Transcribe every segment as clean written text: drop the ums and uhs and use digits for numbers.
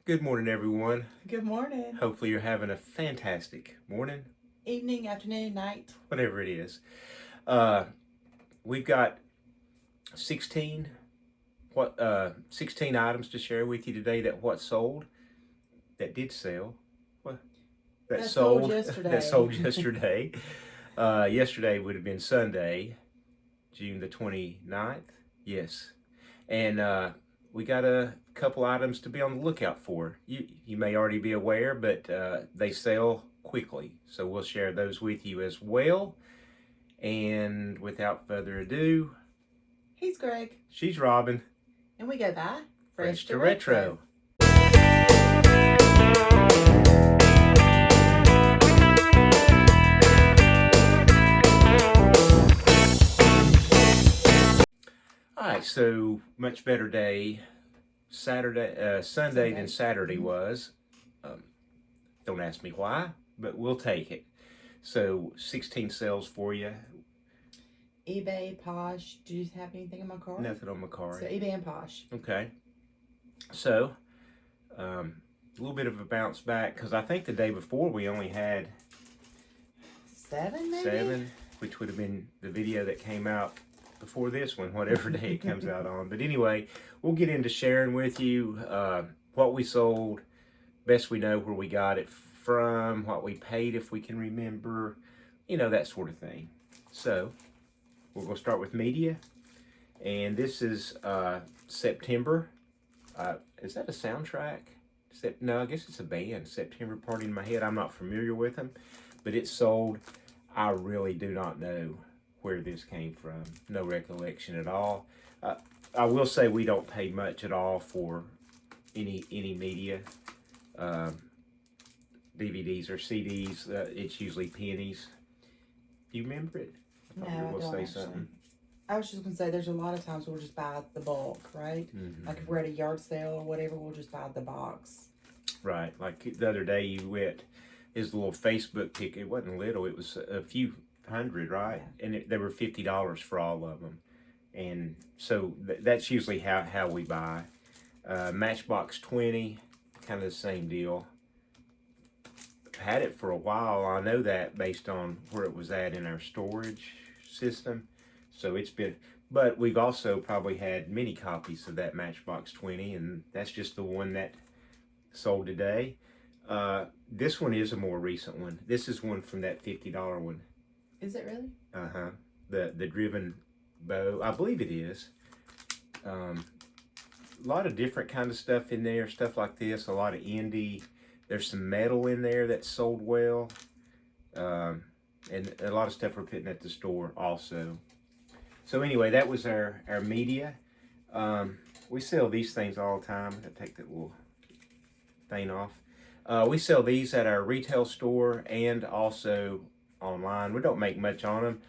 Good morning, everyone. Good morning. Hopefully you're having a fantastic morning, Evening, afternoon, night. whatever it is. We've got 16 16 items to share with you today that did sell. What? That sold yesterday. That sold yesterday. Yesterday would have been Sunday, June the 29th. Yes. And we got a couple items to be on the lookout for. You may already be aware, but they sell quickly. So we'll share those with you as well. And without further ado, he's Greg. She's Robin. And we go by Fresh to Retro. Alright, so much better day Sunday than Saturday was. Don't ask me why, but we'll take it. So 16 sales for you. eBay, Posh. Do you have anything on Mercari? Nothing on Mercari. So eBay and Posh. Okay. So a little bit of a bounce back because I think the day before we only had 7, maybe? 7, which would have been the video that came out before this one, whatever day it comes out on. But anyway, we'll get into sharing with you what we sold, best we know, where we got it from, what we paid if we can remember, that sort of thing. So we're going to start with media, and this is September. Is that a soundtrack? No, I guess it's a band, September Party in my head. I'm not familiar with them, but it sold. I really do not know where this came from. No recollection at all. I will say we don't pay much at all for any media, DVDs or CDs. It's usually pennies. Do you remember it? No, I don't actually. Something. I was just going to say, there's a lot of times we'll just buy the bulk, right? Mm-hmm. Like if we're at a yard sale or whatever, we'll just buy the box. Right. Like the other day you went, his little Facebook pic, it wasn't little, it was a few hundred, right? Yeah. And they were $50 for all of them. And so that's usually how we buy. Matchbox 20, kind of the same deal. Had it for a while. I know that based on where it was at in our storage system. So it's been, but we've also probably had many copies of that Matchbox 20, and that's just the one that sold today. This one is a more recent one. This is one from that $50 one. Is it really? Uh-huh. The driven bow. I believe it is. A lot of different kind of stuff in there. Stuff like this. A lot of indie. There's some metal in there that sold well. And a lot of stuff we're putting at the store also. So anyway, that was our media. We sell these things all the time. I'll take that little thing off. We sell these at our retail store and also online. We don't make much on them,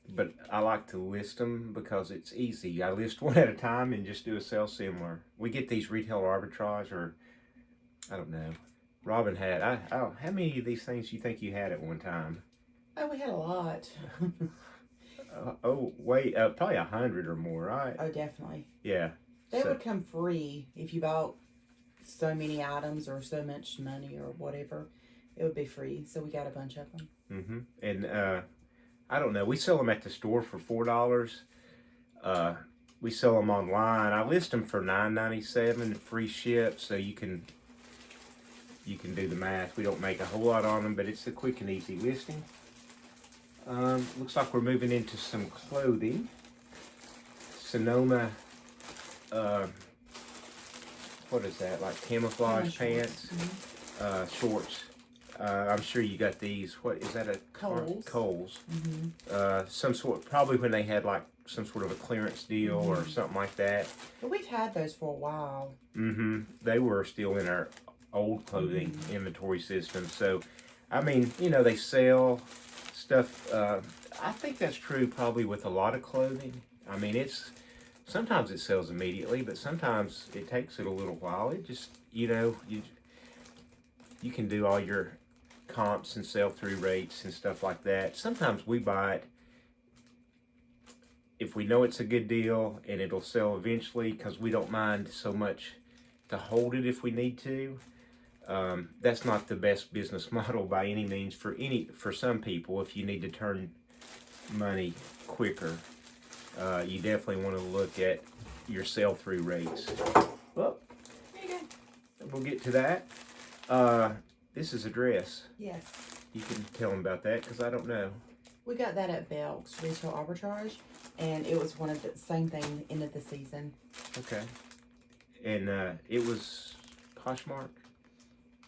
but I like to list them because it's easy. I list one at a time and just do a sell similar. We get these retail arbitrage, or I don't know. Robin had, how many of these things do you think you had at one time? Oh, we had a lot. Probably 100 or more, right? Oh, definitely. Yeah. They would come free if you bought so many items or so much money or whatever. It would be free. So we got a bunch of them. Mm-hmm. And I don't know. We sell them at the store for $4. We sell them online. I list them for $9.97, free ship, so you can do the math. We don't make a whole lot on them, but it's a quick and easy listing. Looks like we're moving into some clothing. Sonoma, what is that? Like camouflage pants, shorts. I'm sure you got these. What is that? Kohl's. Mm-hmm. Some sort. Probably when they had like some sort of a clearance deal or something like that. But we've had those for a while. Mm-hmm. They were still in our old clothing inventory system. So, I mean, they sell stuff. I think that's true probably with a lot of clothing. I mean, sometimes it sells immediately, but sometimes it takes it a little while. It just, you can do all your comps and sell-through rates and stuff like that. Sometimes we buy it if we know it's a good deal and it'll sell eventually, because we don't mind so much to hold it if we need to. That's not the best business model by any means for some people. If you need to turn money quicker, you definitely want to look at your sell-through rates. Well, There you go. we'll get to that. This is a dress. Yes. You can tell them about that because I don't know. We got that at Belk's Retail Arbitrage, and it was one of the same thing, end of the season. Okay. And it was Poshmark,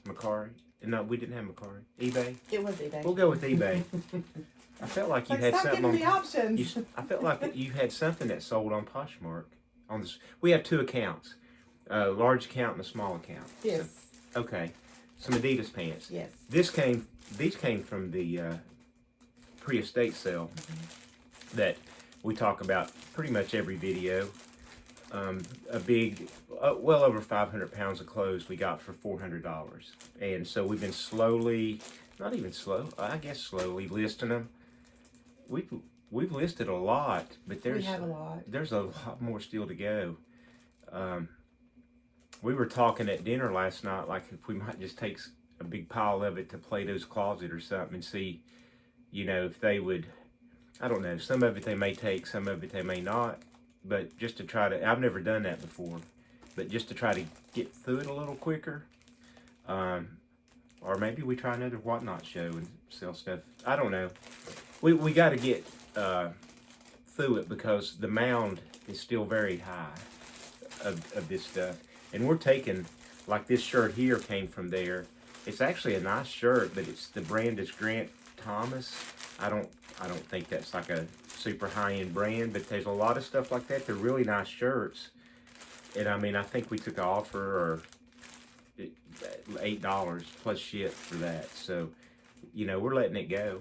Mercari. No, we didn't have Mercari. eBay. It was eBay. We'll go with eBay. I felt like you had stop something giving me on. options. I felt like you had something that sold on Poshmark. On this, we have two accounts, a large account and a small account. Yes. So, okay. Some Adidas pants. Yes. These came from the pre-estate sale that we talk about pretty much every video. A big, well over 500 pounds of clothes we got for $400. And so we've been slowly, not even slow, I guess slowly listing them. We've listed a lot, but We have a lot. there's a lot more still to go. We were talking at dinner last night, like if we might just take a big pile of it to Plato's Closet or something and see, if they would, I don't know, some of it they may take, some of it they may not, but just to try to, I've never done that before, but just to try to get through it a little quicker, or maybe we try another Whatnot show and sell stuff. I don't know. We got to get through it because the mound is still very high of this stuff. And we're taking, like this shirt here came from there. It's actually a nice shirt, but the brand is Grant Thomas. I don't think that's like a super high-end brand, but there's a lot of stuff like that. They're really nice shirts. And I mean, I think we took an offer or $8 plus ship for that. So, we're letting it go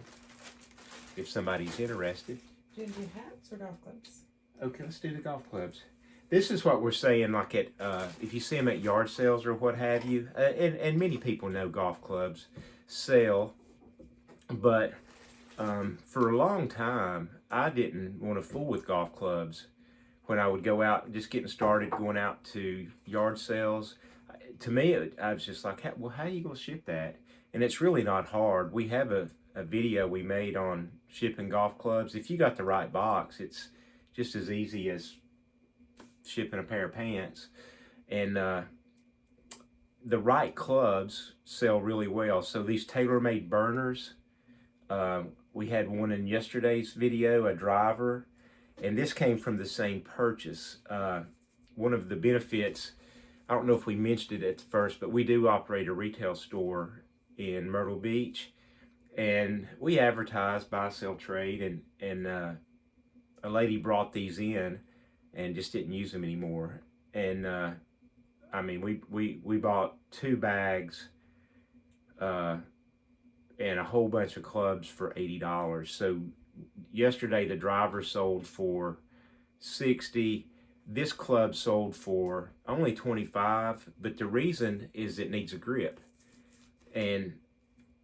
if somebody's interested. Do you do hats or golf clubs? Okay, let's do the golf clubs. This is what we're saying, like at, if you see them at yard sales or what have you, and many people know golf clubs sell, but for a long time, I didn't want to fool with golf clubs when I would go out, just getting started, going out to yard sales. To me, I was just like, well, how are you going to ship that? And it's really not hard. We have a video we made on shipping golf clubs. If you got the right box, it's just as easy as shipping a pair of pants. And the right clubs sell really well. So these tailor-made burners, we had one in yesterday's video, a driver, and this came from the same purchase. One of the benefits, I don't know if we mentioned it at first, but we do operate a retail store in Myrtle Beach, and we advertise buy, sell, trade, and a lady brought these in and just didn't use them anymore. And I mean, we bought 2 bags and a whole bunch of clubs for $80. So yesterday the driver sold for $60. This club sold for only $25, but the reason is it needs a grip. And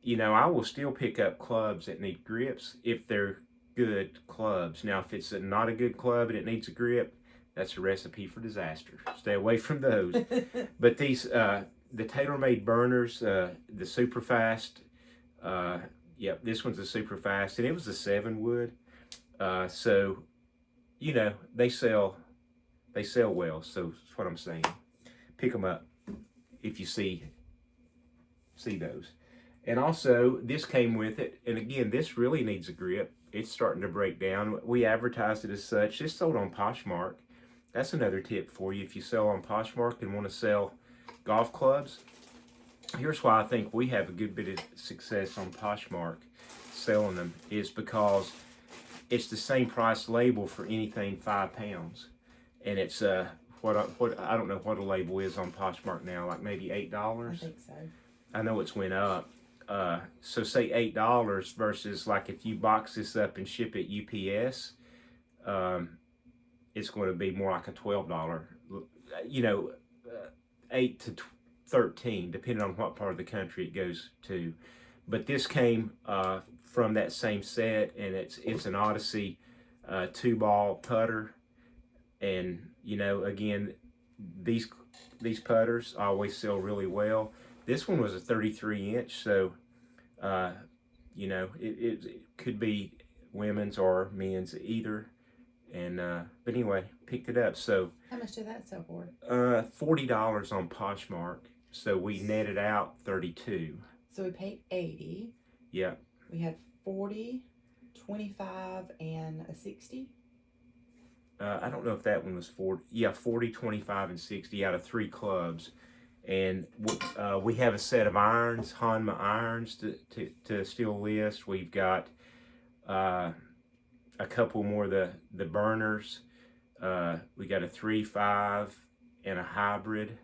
I will still pick up clubs that need grips if they're good clubs. Now, if it's not a good club and it needs a grip, that's a recipe for disaster. Stay away from those. But these, the tailor-made burners, the super fast, yep, this one's a super fast, and it was a 7 wood. So, they sell well. So that's what I'm saying. Pick them up if you see those. And also, this came with it. And again, this really needs a grip. It's starting to break down. We advertised it as such. This sold on Poshmark. That's another tip for you. If you sell on Poshmark and want to sell golf clubs, here's why I think we have a good bit of success on Poshmark selling them, is because it's the same price label for anything 5 pounds. And it's what I don't know what a label is on Poshmark now, like maybe $8. I think so. I know it's went up. So say $8 versus like if you box this up and ship it UPS, it's going to be more like a $12. 8 to 13, depending on what part of the country it goes to. But this came from that same set, and it's an Odyssey 2-ball putter. And again, these These putters always sell really well. This one was a 33 inch, so you know, it could be women's or men's either. And but anyway, picked it up. So how much did that sell for? $40 on Poshmark. So we netted out 32. So we paid 80. Yeah. We had 40, 25, and a 60. I don't know if that one was 40. Yeah, 40, 25, and 60 out of 3 clubs. And we have a set of irons, Hanma irons to still list. We've got a couple more of the burners. We got a 3.5 and a hybrid.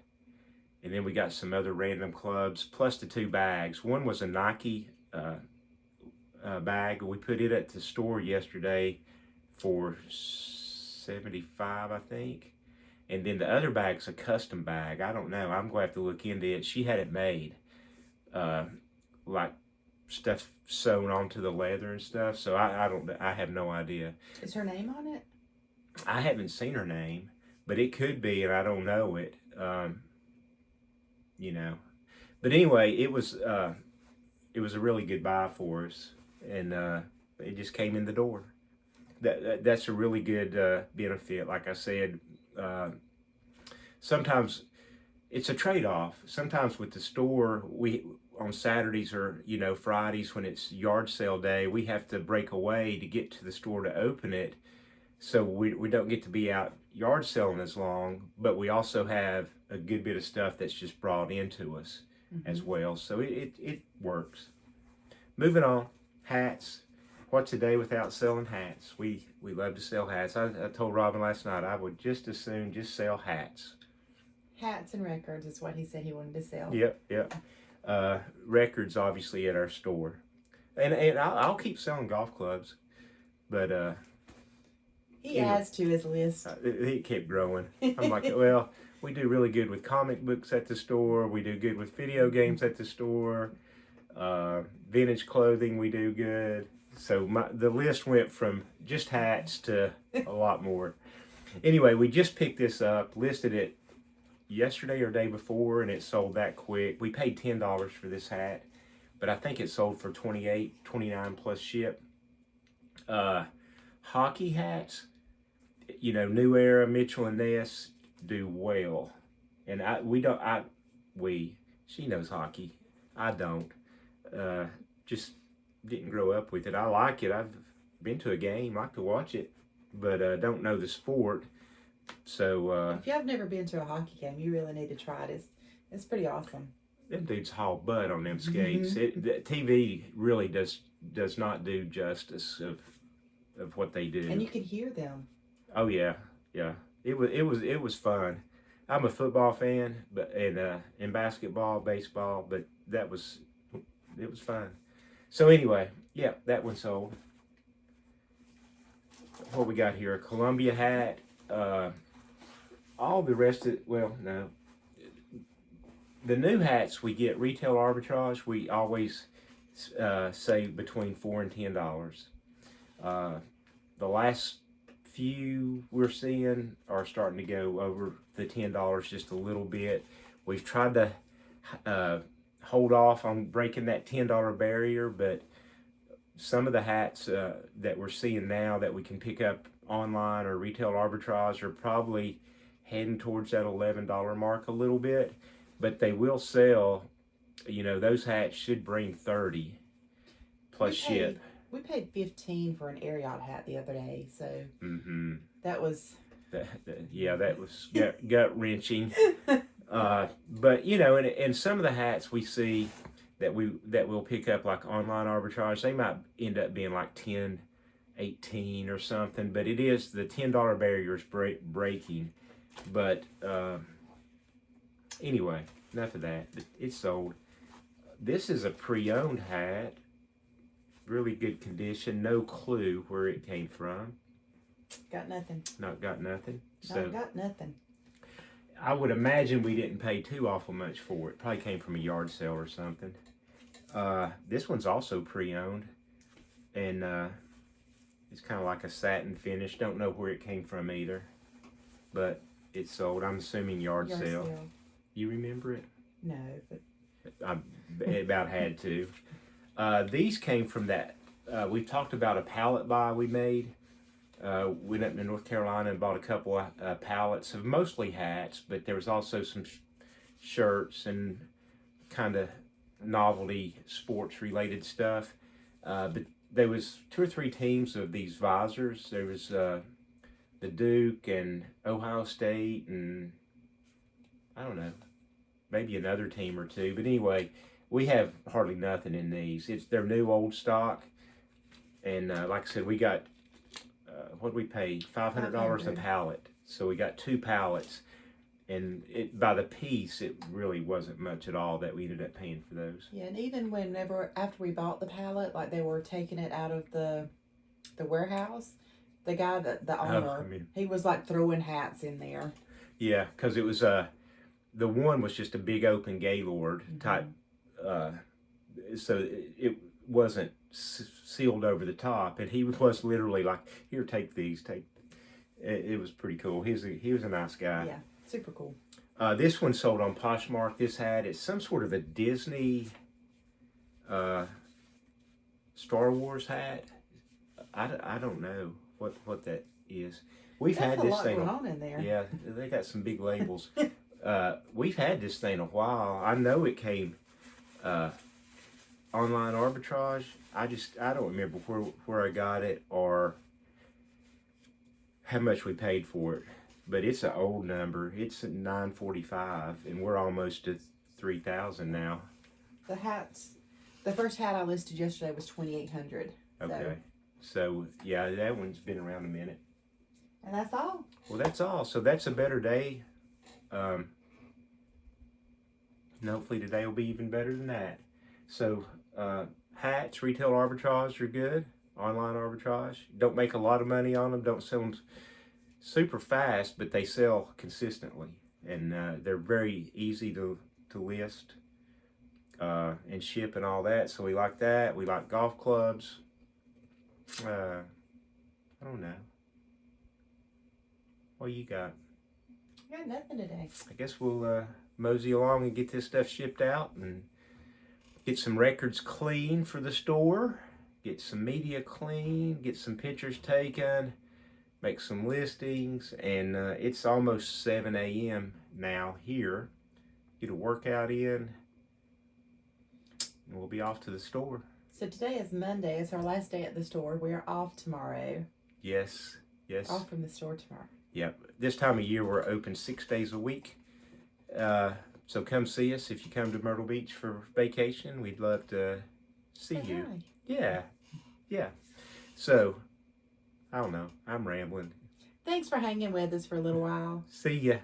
And then we got some other random clubs, plus the 2 bags. One was a Nike bag. We put it at the store yesterday for $75, I think. And then the other bag's a custom bag. I don't know. I'm going to have to look into it. She had it made, like stuff sewn onto the leather and stuff. So I have no idea. Is her name on it? I haven't seen her name, but it could be, and I don't know it. You know, but anyway, it was a really good buy for us, and it just came in the door. That's a really good benefit. Like I said, sometimes it's a trade-off. Sometimes with the store, we on Saturdays or Fridays when it's yard sale day, we have to break away to get to the store to open it, so we don't get to be out yard selling as long. But we also have a good bit of stuff that's just brought into us as well. So it works. Moving on, hats. What's a day without selling hats? We love to sell hats. I told Robin last night I would just as soon just sell hats. Hats and records is what he said he wanted to sell. Yep. Records obviously at our store, and I'll keep selling golf clubs, but he adds to his list. It kept growing. I'm like, well, we do really good with comic books at the store. We do good with video games at the store. Vintage clothing, we do good. So the list went from just hats to a lot more. Anyway, we just picked this up, listed it yesterday or day before, and it sold that quick. We paid $10 for this hat, but I think it sold for $28, $29 plus ship. Hockey hats, New Era, Mitchell and Ness do well, and she knows hockey. I don't. Just didn't grow up with it. I like it. I've been to a game, like to watch it, but don't know the sport. So if you have never been to a hockey game, you really need to try it. It's pretty awesome. Them dudes haul butt on them skates. The TV really does not do justice of what they do. And you can hear them. Oh yeah. It was fun. I'm a football fan, but in basketball, baseball, but it was fun. So anyway, yeah, that one sold. What we got here? A Columbia hat. All the rest of no. The new hats we get retail arbitrage. We always save between $4 and $10. The last few we're seeing are starting to go over the $10 just a little bit. We've tried to hold off on breaking that $10 barrier, but some of the hats that we're seeing now that we can pick up online or retail arbitrage are probably heading towards that $11 mark a little bit, but they will sell. Those hats should bring 30 plus ship. We paid $15 for an Ariat hat the other day, so that was that was gut wrenching. But and some of the hats we see that we'll pick up like online arbitrage, they might end up being like 10, 18 or something. But it is the $10 barrier is breaking. But anyway, enough of that. It's sold. This is a pre-owned hat. Really good condition. No clue where it came from. Got nothing. Not got nothing. Not got nothing. I would imagine we didn't pay too awful much for it. Probably came from a yard sale or something. This one's also pre-owned, and it's kind of like a satin finish. Don't know where it came from either, but it sold. I'm assuming yard sale. You remember it? No, but I about had to. These came from that. We talked about a pallet buy we made. Went up to North Carolina and bought a couple of pallets of mostly hats, but there was also some shirts and kind of novelty sports related stuff. But there was 2 or 3 teams of these visors. There was the Duke and Ohio State and I don't know, maybe another team or 2. But anyway, we have hardly nothing in these. They're new old stock. And like I said, we got, what did we pay? $500 a pallet. So we got 2 pallets. And by the piece, it really wasn't much at all that we ended up paying for those. Yeah, and even after we bought the pallet, like they were taking it out of the warehouse, the guy, the owner, he was like throwing hats in there. Yeah, because it was, the one was just a big open Gaylord type, so it wasn't sealed over the top, and he was literally like, here, take these, it was pretty cool. He was a nice guy. Yeah. Super cool. This one sold on Poshmark. This hat, it's some sort of a Disney Star Wars hat. I don't know what that is. We've had this thing going on in there. Yeah, they got some big labels. We've had this thing a while. I know it came online arbitrage. I don't remember where I got it or how much we paid for it. But it's an old number. It's at $945, and we're almost at $3,000 now. The first hat I listed yesterday was $2,800. Okay, so yeah, that one's been around a minute. And that's all. Well, that's all. So that's a better day. And hopefully today will be even better than that. So hats, retail arbitrage are good. Online arbitrage. Don't make a lot of money on them. Don't sell them super fast, but they sell consistently, and they're very easy to list and ship and all that. So we like that. We like golf clubs. I don't know. What you got? I got nothing today. I guess we'll mosey along and get this stuff shipped out and get some records clean for the store, get some media clean, get some pictures taken, make some listings, and it's almost 7 a.m. now here. Get a workout in, and we'll be off to the store. So today is Monday. It's our last day at the store. We are off tomorrow. Yes. Off from the store tomorrow. Yep. This time of year, we're open 6 days a week. So come see us if you come to Myrtle Beach for vacation. We'd love to see you. Hi. Yeah. So, I don't know. I'm rambling. Thanks for hanging with us for a little while. See ya.